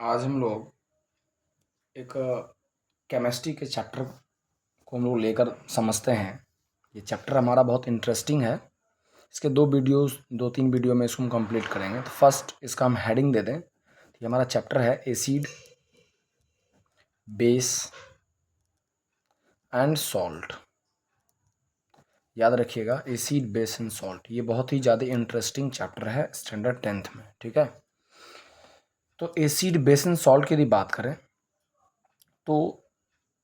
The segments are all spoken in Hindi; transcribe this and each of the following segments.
आज हम लोग एक केमिस्ट्री के चैप्टर को हम लोग लेकर समझते हैं। ये चैप्टर हमारा बहुत इंटरेस्टिंग है। इसके 2 वीडियो में इसको हम कंप्लीट करेंगे। तो फर्स्ट इसका हम हेडिंग दे दें। ये हमारा चैप्टर है एसिड, बेस एंड सॉल्ट। याद रखिएगा, एसिड, बेस एंड सॉल्ट ये बहुत ही ज़्यादा इंटरेस्टिंग चैप्टर है स्टैंडर्ड 10th में। ठीक है, तो एसिड, बेस एंड सॉल्ट की यदि बात करें तो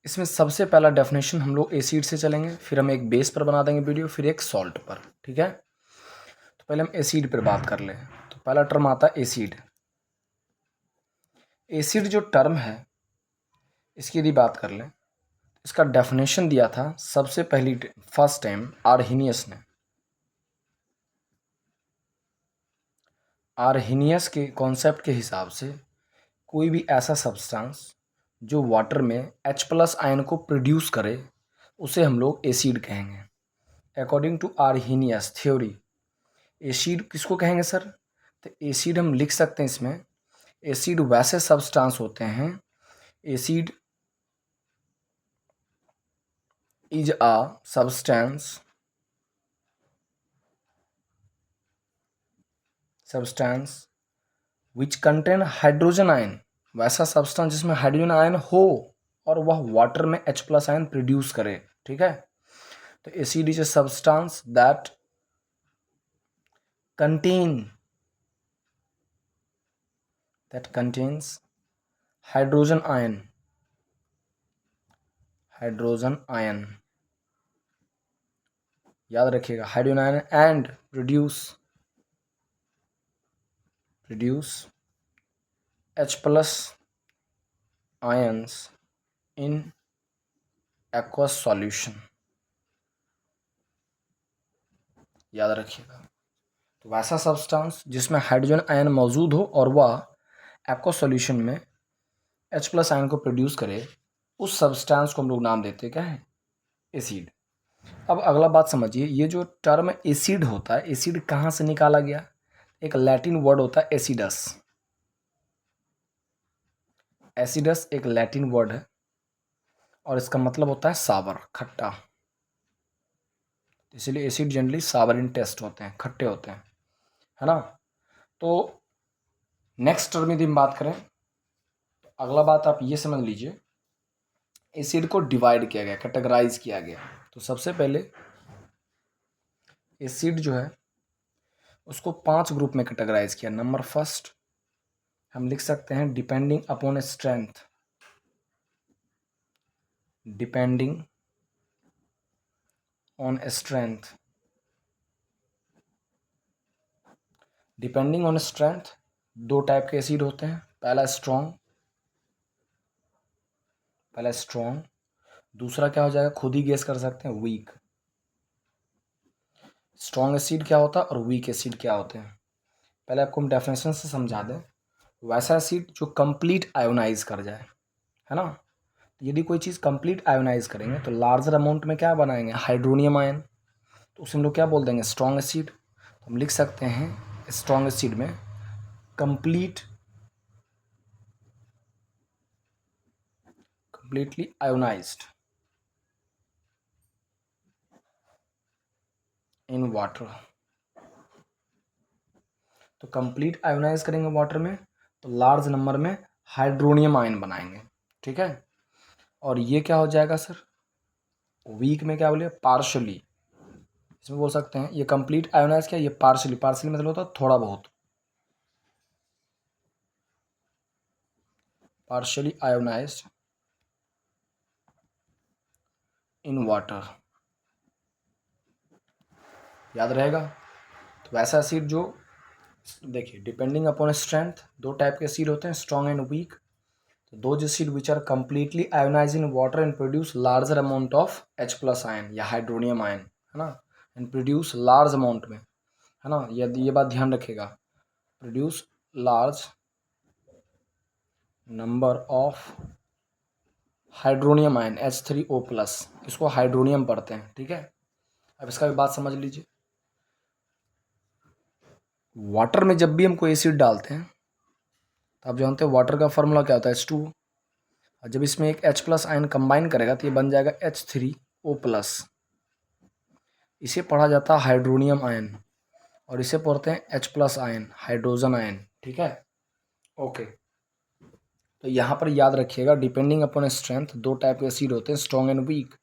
इसमें सबसे पहला डेफिनेशन हम लोग एसिड से चलेंगे, फिर हम एक बेस पर बना देंगे वीडियो, फिर एक सॉल्ट पर। ठीक है, तो पहले हम एसिड पर बात कर लें। तो पहला टर्म आता है एसिड। एसिड जो टर्म है इसकी यदि बात कर लें, इसका डेफिनेशन दिया था सबसे पहली फर्स्ट टाइम आर्हीनियस ने। आर्हीनियस के कॉन्सेप्ट के हिसाब से कोई भी ऐसा सब्सटेंस जो वाटर में H+ आयन को प्रोड्यूस करे उसे हम लोग एसिड कहेंगे। According to Arrhenius theory acid किसको कहेंगे सर? तो एसिड हम लिख सकते हैं इसमें, एसिड वैसे सब्सटेंस होते हैं, acid is a substance which contain hydrogen ion, वैसा सब्सटेंस जिसमें हाइड्रोजन आयन हो और वह वाटर में H+ आयन प्रोड्यूस करे। ठीक है, तो acid is a substance that contains hydrogen ion, याद रखिएगा hydrogen ion, and produce H+ ions in aqueous solution. याद रखिएगा, तो वैसा सब्सटेंस जिसमें हाइड्रोजन आयन मौजूद हो और वह aqueous सॉल्यूशन में H+ आयन को प्रोड्यूस करे, उस सब्सटेंस को हम लोग नाम देते क्या है? एसिड। अब अगला बात समझिए, ये जो टर्म एसिड होता है, एसिड कहाँ से निकाला गया? एक लैटिन वर्ड होता है एसिडस। एसिडस एक लैटिन वर्ड है और इसका मतलब होता है सावर, खट्टा। इसलिए एसिड जनरली सावर इन टेस्ट होते हैं, खट्टे होते हैं, है ना। तो नेक्स्ट टर्म यदि हम बात करें तो अगला बात आप ये समझ लीजिए, एसिड को डिवाइड किया गया, कैटेगराइज किया गया। तो सबसे पहले एसिड जो है उसको 5 ग्रुप में कैटेगराइज किया। नंबर फर्स्ट हम लिख सकते हैं depending upon strength, depending on strength. Depending on strength 2 type के एसिड होते हैं। पहला स्ट्रॉन्ग, दूसरा क्या हो जाएगा, खुद ही गेस कर सकते हैं, वीक। स्ट्रॉन्ग एसिड क्या होता है और वीक एसिड क्या होते हैं, पहले आपको हम डेफिनेशन से समझा दें। वैसा एसिड जो कंप्लीट आयोनाइज कर जाए, है ना। यदि कोई चीज़ कंप्लीट आयोनाइज करेंगे तो लार्जर अमाउंट में क्या बनाएंगे, हाइड्रोनियम आयन, तो उसे हम लोग क्या बोल देंगे, स्ट्रॉन्ग एसिड। तो हम लिख सकते हैं स्ट्रॉन्ग एसिड में completely ionized in water। तो कंप्लीट आयोनाइज करेंगे वाटर में तो लार्ज नंबर में हाइड्रोनियम आयन बनाएंगे। ठीक है, और ये क्या हो जाएगा सर, वीक में क्या बोलिए, पार्शली। इसमें बोल सकते हैं ये कंप्लीट आयोनाइज क्या, ये पार्शली मतलब होता है थोड़ा बहुत, पार्शली आयोनाइज्ड इन वाटर। याद रहेगा। तो वैसा एसिड जो, देखिए डिपेंडिंग अपॉन स्ट्रेंथ 2 टाइप के एसिड होते हैं, स्ट्रॉन्ग एंड वीक। तो दो acid which are completely ionise in water and produce larger amount of H+ ion या हाइड्रोनियम आयन, है ना, एंड प्रोड्यूस लार्ज अमाउंट में, है ना, ये बात ध्यान रखिएगा, produce large number of hydronium ion H3O+, इसको हाइड्रोनियम पढ़ते हैं। ठीक है, अब इसका भी बात समझ लीजिए। वाटर में जब भी हम कोई एसिड डालते हैं तो आप जानते हो वाटर का फार्मूला क्या होता है, H2। और जब इसमें एक H+ आयन कंबाइन करेगा तो ये बन जाएगा H3O+। इसे पढ़ा जाता है हाइड्रोनियम आयन, और इसे पढ़ते हैं H+ आयन, हाइड्रोजन आयन। ठीक है, ओके। तो यहाँ पर याद रखिएगा, डिपेंडिंग अपॉन स्ट्रेंथ दो टाइप के एसिड होते हैं, strong and weak.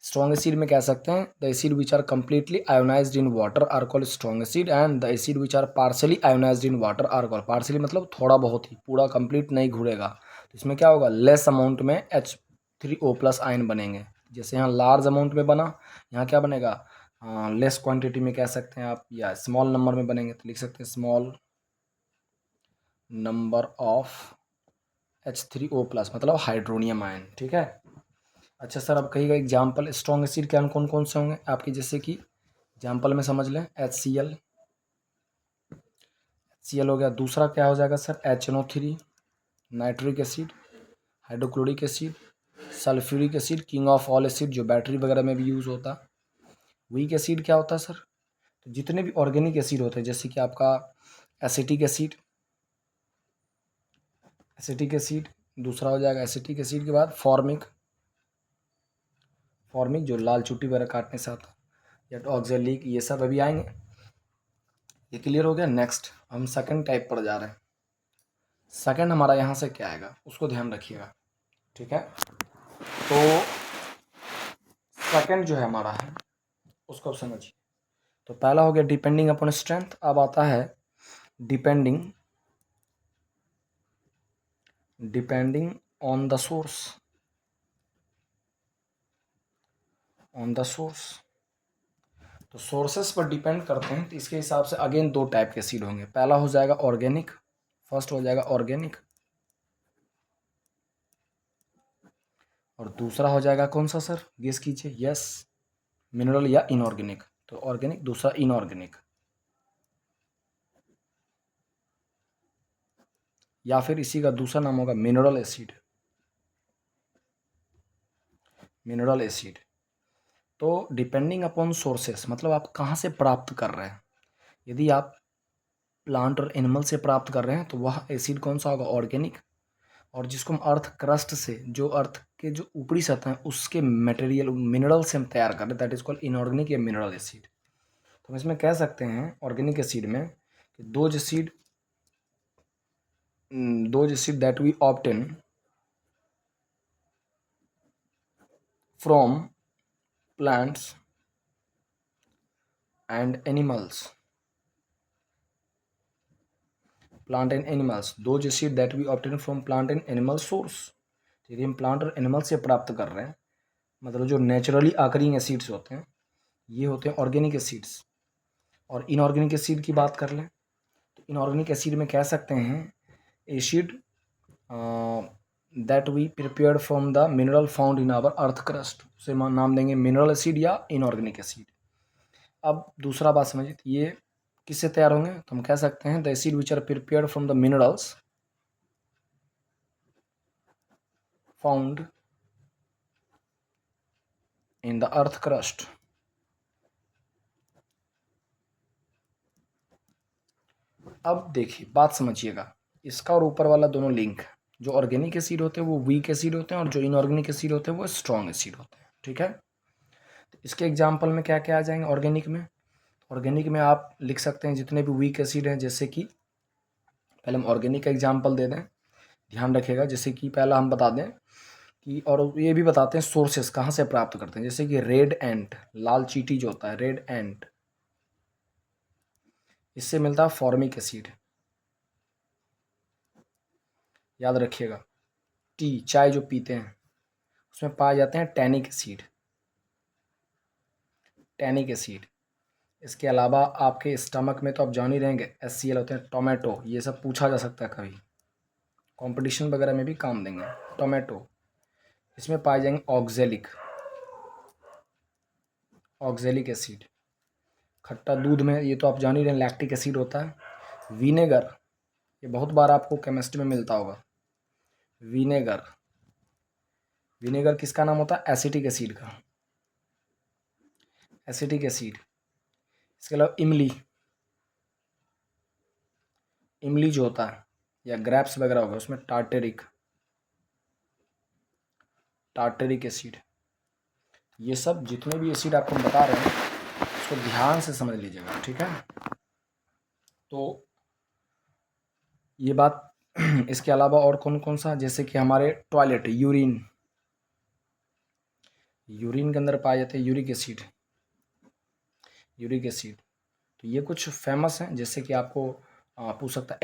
Strong acid में कह सकते हैं the acid which are completely ionised in water are called strong acid, and the acid which are partially ionised in water are called, partially मतलब थोड़ा बहुत ही, पूरा कंप्लीट नहीं घुलेगा। तो इसमें क्या होगा, लेस अमाउंट में H3O+ आयन बनेंगे। जैसे यहाँ लार्ज अमाउंट में बना, यहाँ क्या बनेगा, लेस क्वांटिटी में कह सकते हैं आप, या स्मॉल नंबर में बनेंगे तो लिख सकते हैं स्मॉल नंबर ऑफ H3O+, मतलब हाइड्रोनियम आयन। ठीक है, अच्छा सर, अब कहिएगा एग्जाम्पल स्ट्रॉन्ग एसिड क्या कौन कौन से होंगे आपके, जैसे कि एग्जाम्पल में समझ लें, HCl हो गया। दूसरा क्या हो जाएगा sir, HNO3, nitric acid, hydrochloric acid, sulphuric acid, king of all acid जो बैटरी वगैरह में भी यूज़ होता है। वीक एसिड क्या होता है सर, तो जितने भी ऑर्गेनिक एसिड होते हैं, जैसे कि आपका एसिटिक एसिड, दूसरा हो जाएगा एसिटिक एसिड के बाद फॉर्मिक जो लाल चुट्टी वगैरह काटने से आता है, या ऑक्जेलिक, ये सब अभी आएंगे। ये क्लियर हो गया। नेक्स्ट हम सेकंड टाइप पर जा रहे हैं। सेकंड हमारा यहाँ से क्या आएगा उसको ध्यान रखिएगा। ठीक है, तो सेकंड जो है हमारा है उसको अब समझिए। तो पहला हो गया डिपेंडिंग अपॉन स्ट्रेंथ, अब आता है डिपेंडिंग ऑन द सोर्स, तो सोर्सेस पर डिपेंड करते हैं, तो इसके हिसाब से अगेन दो टाइप के एसिड होंगे। पहला हो जाएगा ऑर्गेनिक, फर्स्ट हो जाएगा ऑर्गेनिक, और दूसरा हो जाएगा कौन सा सर, गेस कीजिए, यस, मिनरल या इनऑर्गेनिक। तो ऑर्गेनिक, दूसरा इनऑर्गेनिक, या फिर इसी का दूसरा नाम होगा मिनरल एसिड। तो डिपेंडिंग अपॉन सोर्सेस मतलब आप कहाँ से प्राप्त कर रहे हैं। यदि आप प्लांट और एनिमल से प्राप्त कर रहे हैं तो वह एसिड कौन सा होगा, ऑर्गेनिक। और जिसको हम अर्थ क्रस्ट से, जो अर्थ के जो ऊपरी सतह है उसके मटेरियल मिनरल से हम तैयार कर रहे हैं, दैट इज कॉल्ड इनऑर्गेनिक या मिनरल एसिड। तो हम इसमें कह सकते हैं ऑर्गेनिक एसिड में कि those acid that we obtain from plants and animals, those acid that we obtain from plant and animal source। यदि हम प्लांट और एनिमल से प्राप्त कर रहे हैं, मतलब जो नेचुरली आकरिंग एसिड्स होते हैं, ये होते हैं ऑर्गेनिक एसिड्स। और इनऑर्गेनिक एसिड की बात कर लें तो इनऑर्गेनिक एसिड में कह सकते हैं acid that we prepared from the mineral found in our earth crust, उसे नाम देंगे मिनरल एसिड या इनऑर्गेनिक एसिड। अब दूसरा बात समझिए, ये किससे तैयार होंगे, तो हम कह सकते हैं the acid which are prepared from the minerals found in the earth crust. अब देखिए बात समझिएगा, इसका और ऊपर वाला दोनों लिंक है। जो ऑर्गेनिक एसिड होते हैं वो वीक एसिड होते हैं, और जो इनऑर्गेनिक एसिड होते हैं वो स्ट्रॉन्ग एसिड होते हैं। ठीक है, तो इसके एग्जाम्पल में क्या क्या आ जाएंगे ऑर्गेनिक में आप लिख सकते हैं जितने भी वीक एसिड हैं, जैसे कि पहले हम ऑर्गेनिक का एग्जाम्पल दे दें, ध्यान रखिएगा। जैसे कि पहला हम बता दें कि, और ये भी बताते हैं सोर्सेस कहाँ से प्राप्त करते हैं, जैसे कि रेड एंट, लाल चींटी जो होता है रेड एंट, इससे मिलता है फॉर्मिक एसिड। याद रखिएगा, टी चाय जो पीते हैं उसमें पाए जाते हैं टैनिक एसिड। इसके अलावा आपके स्टमक में तो आप जान ही रहेंगे HCl होते हैं, टोमेटो, ये सब पूछा जा सकता है कभी, कंपटीशन वगैरह में भी काम देंगे। टोमेटो, इसमें पाए जाएंगे ऑक्जेलिक एसिड। खट्टा दूध में ये तो आप जान ही रहे हैं लैक्टिक एसिड होता है। विनेगर, ये बहुत बार आपको केमिस्ट्री में मिलता होगा। विनेगर किसका नाम होता है, एसिटिक एसिड का, इसके अलावा इमली जो होता है या ग्रेप्स वगैरह हो गया, उसमें टार्टेरिक एसिड। ये सब जितने भी एसिड आपको बता रहे हैं उसको ध्यान से समझ लीजिएगा, ठीक है। तो ये बात इसके अलावा और कौन कौन सा, जैसे कि हमारे टॉयलेट, यूरिन के अंदर पाए जाते हैं यूरिक एसिड। तो ये कुछ फेमस हैं, जैसे कि आपको पूछ सकता है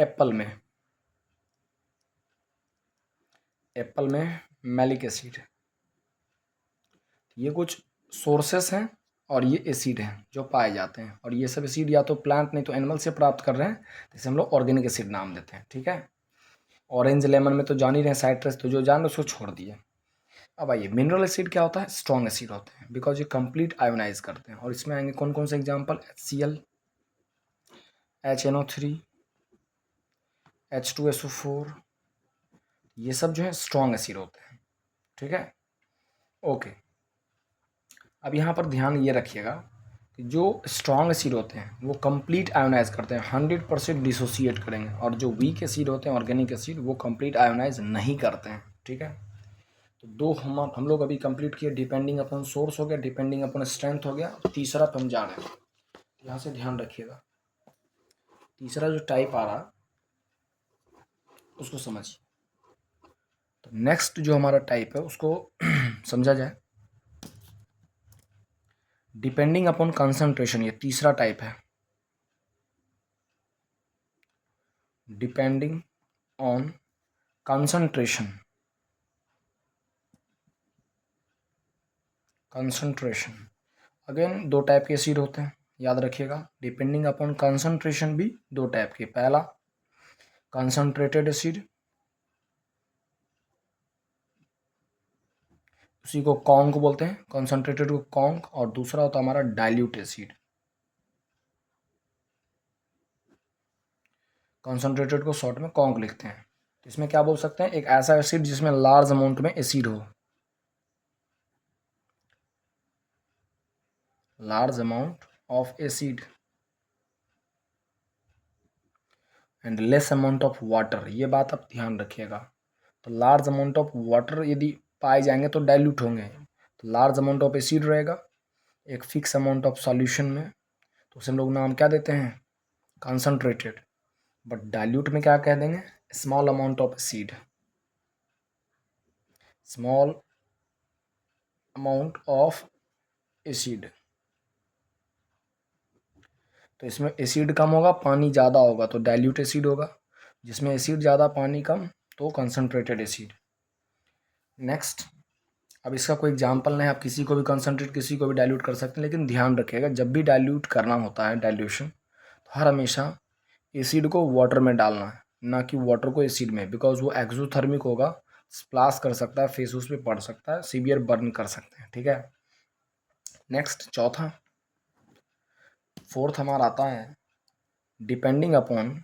एप्पल में मैलिक एसिड। ये कुछ सोर्सेस हैं और ये एसिड हैं जो पाए जाते हैं, और ये सब एसिड या तो प्लांट नहीं तो एनिमल से प्राप्त कर रहे हैं, जैसे हम लोग ऑर्गेनिक एसिड नाम देते हैं, ठीक है। ऑरेंज लेमन में तो जान ही रहे हैं, साइट्रस, तो जो जान रहे उसको छोड़ दिए। अब आइए, मिनरल एसिड क्या होता है, स्ट्रॉन्ग एसिड होते हैं, बिकॉज ये कंप्लीट आयोनाइज करते हैं। और इसमें आएंगे कौन कौन से एग्जाम्पल, HCl, HNO3, H2SO4, ये सब जो है स्ट्रॉन्ग एसिड होते हैं, ठीक है। ओके, अब यहाँ पर ध्यान ये रखिएगा कि जो स्ट्रॉन्ग एसिड होते हैं वो कंप्लीट आयोनाइज करते हैं, 100% डिसोसिएट करेंगे, और जो वीक एसिड होते हैं ऑर्गेनिक एसिड वो कंप्लीट आयोनाइज नहीं करते हैं, ठीक है। तो दो हम लोग अभी कंप्लीट किए, डिपेंडिंग अपॉन सोर्स हो गया, डिपेंडिंग अपॉन स्ट्रेंथ हो गया। तीसरा पे हम जा रहे हैं, यहाँ से ध्यान रखिएगा। तीसरा जो टाइप आ रहा उसको समझिए। तो नेक्स्ट जो हमारा टाइप है उसको समझा जाए। डिपेंडिंग अपॉन कंसंट्रेशन, ये तीसरा टाइप है। डिपेंडिंग ऑन कंसंट्रेशन, अगेन दो टाइप के एसिड होते हैं, याद रखिएगा। डिपेंडिंग अपॉन कंसंट्रेशन भी दो टाइप के, पहला कंसंट्रेटेड एसिड, उसी को कॉन्क बोलते हैं, कंसंट्रेटेड को कॉन्क, और दूसरा होता है हमारा डाइल्यूट एसिड। कंसंट्रेटेड को शॉर्ट में कॉन्क लिखते हैं। तो इसमें क्या बोल सकते हैं, एक ऐसा एसिड जिसमें लार्ज अमाउंट में एसिड हो, large amount of acid and less amount of water, ये बात आप ध्यान रखिएगा। तो लार्ज अमाउंट ऑफ वाटर यदि पाए जाएंगे तो डाइल्यूट होंगे, तो लार्ज अमाउंट ऑफ एसिड रहेगा एक फिक्स अमाउंट ऑफ सॉल्यूशन में, तो उसे हम लोग नाम क्या देते हैं, कंसंट्रेटेड। बट डाइल्यूट में क्या कह देंगे, small amount of acid, small amount of acid. तो इसमें एसिड कम होगा, पानी ज़्यादा होगा, तो डाइल्यूट एसिड होगा। जिसमें एसिड ज़्यादा पानी कम, तो कंसंट्रेटेड एसिड। नेक्स्ट, अब इसका कोई एग्जांपल नहीं, आप किसी को भी कंसंट्रेट किसी को भी डाइल्यूट कर सकते हैं, लेकिन ध्यान रखिएगा जब भी डाइल्यूट करना होता है डाइल्यूशन, तो हर हमेशा एसिड को वाटर में डालना है, ना कि वाटर को एसिड में, बिकॉज वो एक्सोथर्मिक होगा, स्प्लाश कर सकता है, फेस उस पे पड़ सकता है, सीवियर बर्न कर सकते हैं, ठीक है। नेक्स्ट, चौथा, फोर्थ हमारा आता है डिपेंडिंग अपॉन,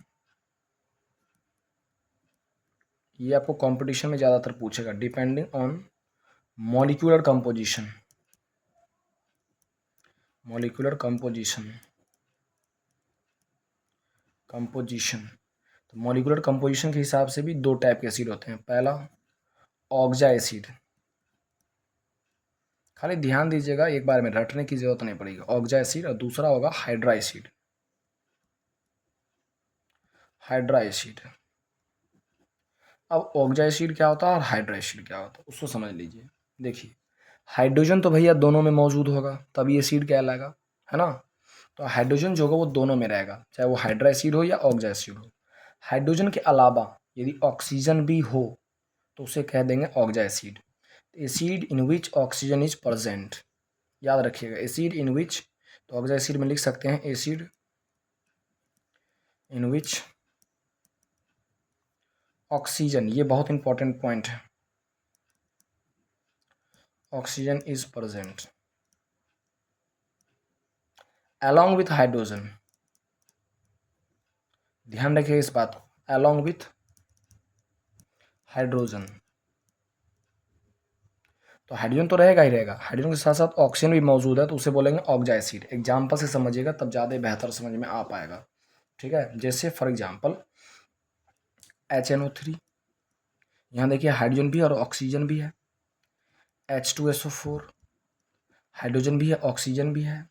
ये आपको कंपटीशन में ज़्यादातर पूछेगा, depending on molecular composition, molecular composition. तो मॉलिक्यूलर कंपोजिशन के हिसाब से भी दो टाइप के एसिड होते हैं, पहला ऑक्जा एसिड, खाली ध्यान दीजिएगा, एक बार में रटने की जरूरत नहीं पड़ेगी, ऑक्जा एसिड, और दूसरा होगा हाइड्रा एसिड, हाइड्रा एसिड। अब ऑक्जा एसिड क्या होता है और हाइड्रा एसिड क्या होता है उसको समझ लीजिए। देखिए, हाइड्रोजन तो भैया दोनों में मौजूद होगा तभी एसिड कहलाएगा, है ना। तो हाइड्रोजन जो होगा वो दोनों में रहेगा, चाहे वो हाइड्रा एसिड हो या ऑक्जा एसिड हो। हाइड्रोजन के अलावा यदि ऑक्सीजन भी हो तो उसे कह देंगे ऑक्जा acid. Acid in which oxygen is present, याद रखिएगा, एसिड इन विच, तो ऑक्जा एसिड में लिख सकते हैं एसिड इन विच ऑक्सीजन, ये बहुत इंपॉर्टेंट पॉइंट है, oxygen is present along with hydrogen, ध्यान रखिए इस बात को, along with हाइड्रोजन। तो हाइड्रोजन तो रहेगा ही रहेगा, हाइड्रोजन के साथ साथ ऑक्सीजन भी मौजूद है, तो उसे बोलेंगे ऑक्जा एसिड। एग्जाम्पल से समझिएगा तब ज़्यादा बेहतर समझ में आ पाएगा, ठीक है। जैसे फॉर एग्जाम्पल HNO3, यहाँ देखिए हाइड्रोजन भी और ऑक्सीजन भी है। H2SO4, हाइड्रोजन भी है ऑक्सीजन भी है।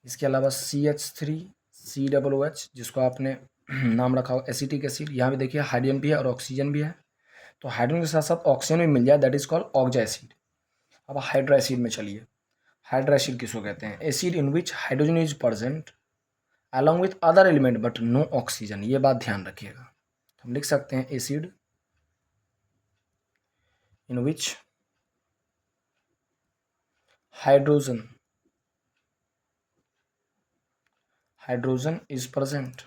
इसके अलावा CH3 COOH, जिसको आपने नाम रखा हो एसिटिक एसिड, यहाँ भी देखिए हाइड्रोजन भी है और ऑक्सीजन भी है। तो हाइड्रोजन के साथ साथ ऑक्सीजन भी मिल जाए, that is called oxy acid. अब हाइड्रा एसिड में चलिए, हाइड्रा एसिड किसको कहते हैं? Acid in which hydrogen is present along with other element but no oxygen. ये बात ध्यान रखिएगा। हम लिख सकते हैं acid in which hydrogen is present.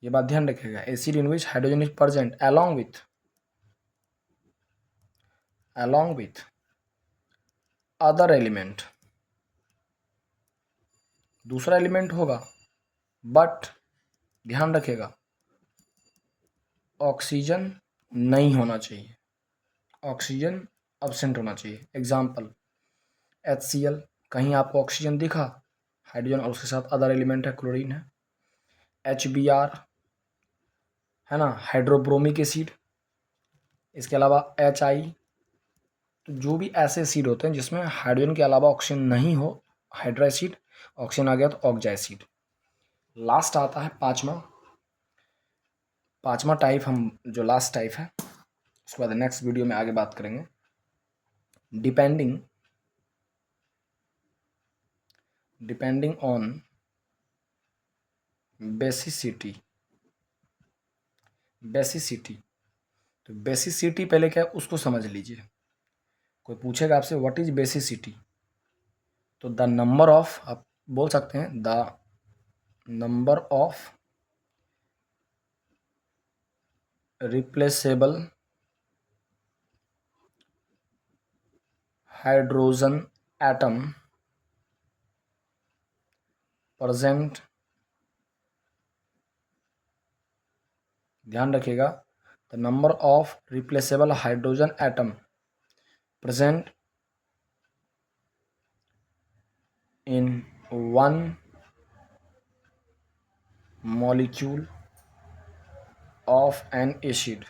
ये बात ध्यान रखिएगा, acid in which hydrogen is present along with other element, दूसरा एलिमेंट होगा बट ध्यान रखिएगा ऑक्सीजन नहीं होना चाहिए, ऑक्सीजन अब्सेंट होना चाहिए। एग्जाम्पल HCl, कहीं आपको ऑक्सीजन दिखा, हाइड्रोजन और उसके साथ अदर एलिमेंट है, क्लोरीन है। HBr है ना, हाइड्रोब्रोमिक एसिड। इसके अलावा HI, तो जो भी ऐसे एसिड होते हैं जिसमें हाइड्रोजन के अलावा ऑक्सीजन नहीं हो, हाइड्रा एसिड, ऑक्सीजन आ गया तो ऑक्जा एसिड। लास्ट आता है पांचवा टाइप, हम जो लास्ट टाइप है उसके बाद नेक्स्ट वीडियो में आगे बात करेंगे। Depending on basicity. तो बेसिसिटी पहले क्या है उसको समझ लीजिए। कोई पूछेगा आपसे व्हाट इज बेसिसिटी, तो द नंबर ऑफ, आप बोल सकते हैं the number of replaceable hydrogen atom present, ध्यान रखिएगा, the number of replaceable hydrogen atom present in one molecule of N acid,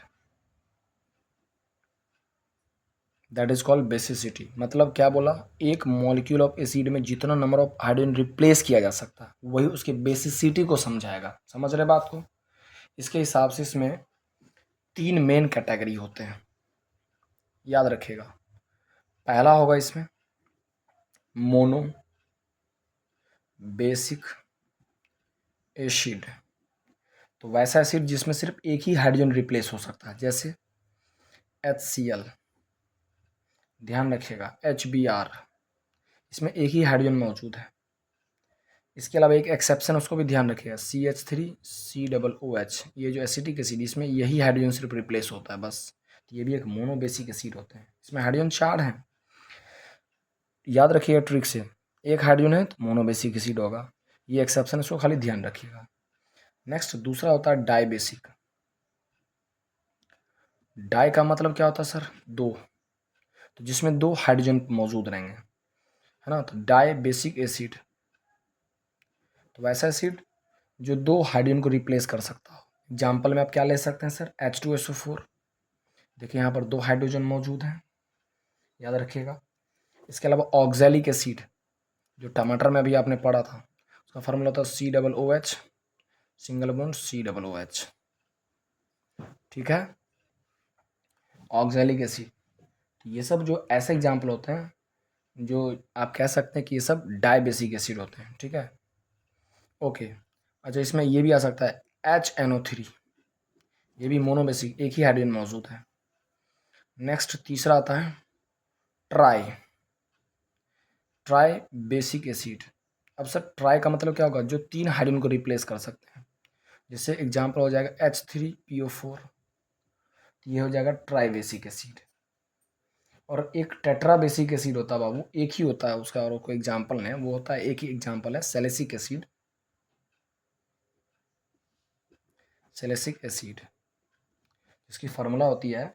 that is called basicity. मतलब क्या बोला, एक मॉलिक्यूल ऑफ एसिड में जितना नंबर ऑफ हाइड्रोजन रिप्लेस किया जा सकता है वही उसके बेसिसिटी को समझाएगा। समझ रहे बात को? इसके हिसाब से इसमें 3 मेन कैटेगरी होते हैं, याद रखिएगा। पहला होगा इसमें मोनो बेसिक एसिड, तो वैसा एसिड जिसमें सिर्फ एक ही हाइड्रोजन रिप्लेस हो सकता है, जैसे HCl, ध्यान रखिएगा HBr, इसमें एक ही हाइड्रोजन मौजूद है। इसके अलावा एक एक्सेप्शन उसको भी ध्यान रखिएगा, CH3 COOH, ये जो एसिटिक एसिड इसमें यही हाइड्रोजन सिर्फ रिप्लेस होता है बस। तो ये भी एक मोनो बेसिक एसिड होते हैं, इसमें हाइड्रोजन 4 हैं। याद रखिएगा ट्रिक से, एक हाइड्रोजन है तो मोनो बेसिक एसिड होगा, ये एक्सेप्शन इसको खाली ध्यान रखिएगा। नेक्स्ट दूसरा होता है डाई बेसिक। डाई का मतलब क्या होता है सर? 2, तो जिसमें 2 हाइड्रोजन मौजूद रहेंगे, है ना, तो डाई बेसिक एसिड। तो वैसा एसिड जो 2 हाइड्रोजन को रिप्लेस कर सकता हो। एग्जाम्पल में आप क्या ले सकते हैं सर? H2SO4, देखिए यहाँ पर 2 हाइड्रोजन मौजूद हैं, याद रखिएगा। इसके अलावा ऑक्जेलिक एसिड, जो टमाटर में अभी आपने पढ़ा था, उसका फार्मूला होता है COOH, सिंगल बॉन्ड COOH, ठीक है, ऑक्जेलिक एसिड। ये सब जो ऐसे एग्जाम्पल होते हैं जो आप कह सकते हैं कि ये सब डाई बेसिक एसिड होते हैं, ठीक है, ओके। अच्छा, इसमें ये भी आ सकता है HNO3, ये भी मोनोबेसिक, एक ही हाइड्रोजन मौजूद है। नेक्स्ट तीसरा आता है ट्राई बेसिक एसिड। अब सर ट्राई का मतलब क्या होगा? जो 3 हाइड्रोजन को रिप्लेस कर सकते हैं, जैसे एग्जाम्पल हो जाएगा H3PO4, ये हो जाएगा ट्राई बेसिक एसिड। और एक टेट्रा बेसिक एसिड होता है बाबू, एक ही होता है उसका, और कोई एग्जाम्पल नहीं, वो होता है, एक ही एग्जाम्पल है सेलेसिक एसिड। इसकी फार्मूला होती है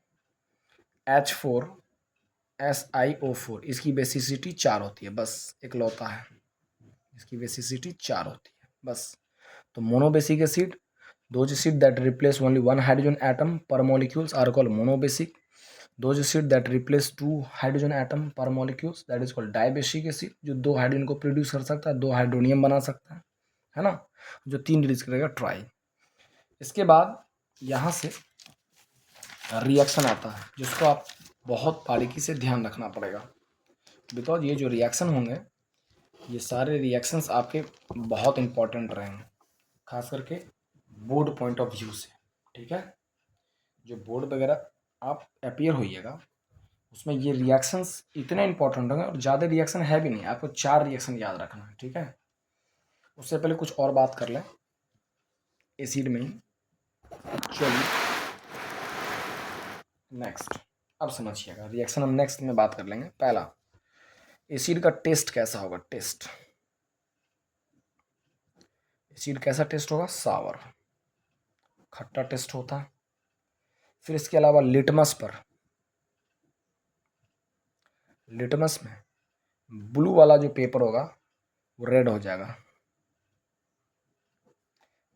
H4SiO4, इसकी बेसिसिटी 4 होती है, बस एक लौता है, इसकी बेसिसिटी 4 होती है बस। तो monobasic acid, those acid that replace only one hydrogen atom per molecules are called monobasic. Those acid that replace two hydrogen atom per molecules that is called dibasic acid, जो 2 हाइड्रोजन को प्रोड्यूस कर सकता है, 2 हाइड्रोनियम बना सकता है ना, जो 3 रिलीज करेगा ट्राई। इसके बाद यहाँ से रिएक्शन आता है जिसको आप बहुत बारीकी से ध्यान रखना पड़ेगा, बिकॉज ये जो रिएक्शन होंगे ये सारे रिएक्शंस आपके बहुत इंपॉर्टेंट रहेंगे, खास करके बोर्ड पॉइंट ऑफ व्यू से, ठीक है। जो बोर्ड वगैरह आप अपियर होइएगा उसमें ये रिएक्शंस इतने इंपॉर्टेंट होंगे, और ज़्यादा रिएक्शन है भी नहीं, आपको 4 रिएक्शन याद रखना है, ठीक है। उससे पहले कुछ और बात कर लें एसिड में ही। चलिए नेक्स्ट, अब समझिएगा रिएक्शन हम नेक्स्ट में बात कर लेंगे। पहला, एसिड का टेस्ट कैसा होगा। टेस्ट, एसिड कैसा टेस्ट होगा, सावर, खट्टा टेस्ट होता है। फिर इसके अलावा लिटमस पर, लिटमस में ब्लू वाला जो पेपर होगा वो रेड हो जाएगा,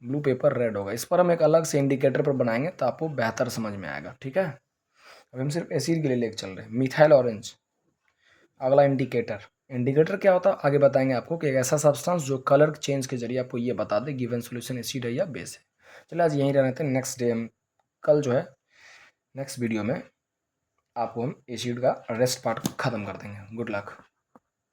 ब्लू पेपर रेड होगा। इस पर हम एक अलग से इंडिकेटर पर बनाएंगे तो आपको बेहतर समझ में आएगा, ठीक है। अब हम सिर्फ एसिड के लिए लेके चल रहे हैं। मिथाइल ऑरेंज, अगला इंडिकेटर। इंडिकेटर क्या होता है आगे बताएंगे आपको, कि एक ऐसा सब्सटेंस जो कलर चेंज के जरिए आपको ये बता दे गिवन सॉल्यूशन एसिड है या बेस है। चलिए आज यहीं रहने थे, नेक्स्ट डे हम कल जो है नेक्स्ट वीडियो में आपको हम एसिड का रेस्ट पार्ट खत्म कर देंगे। Good luck.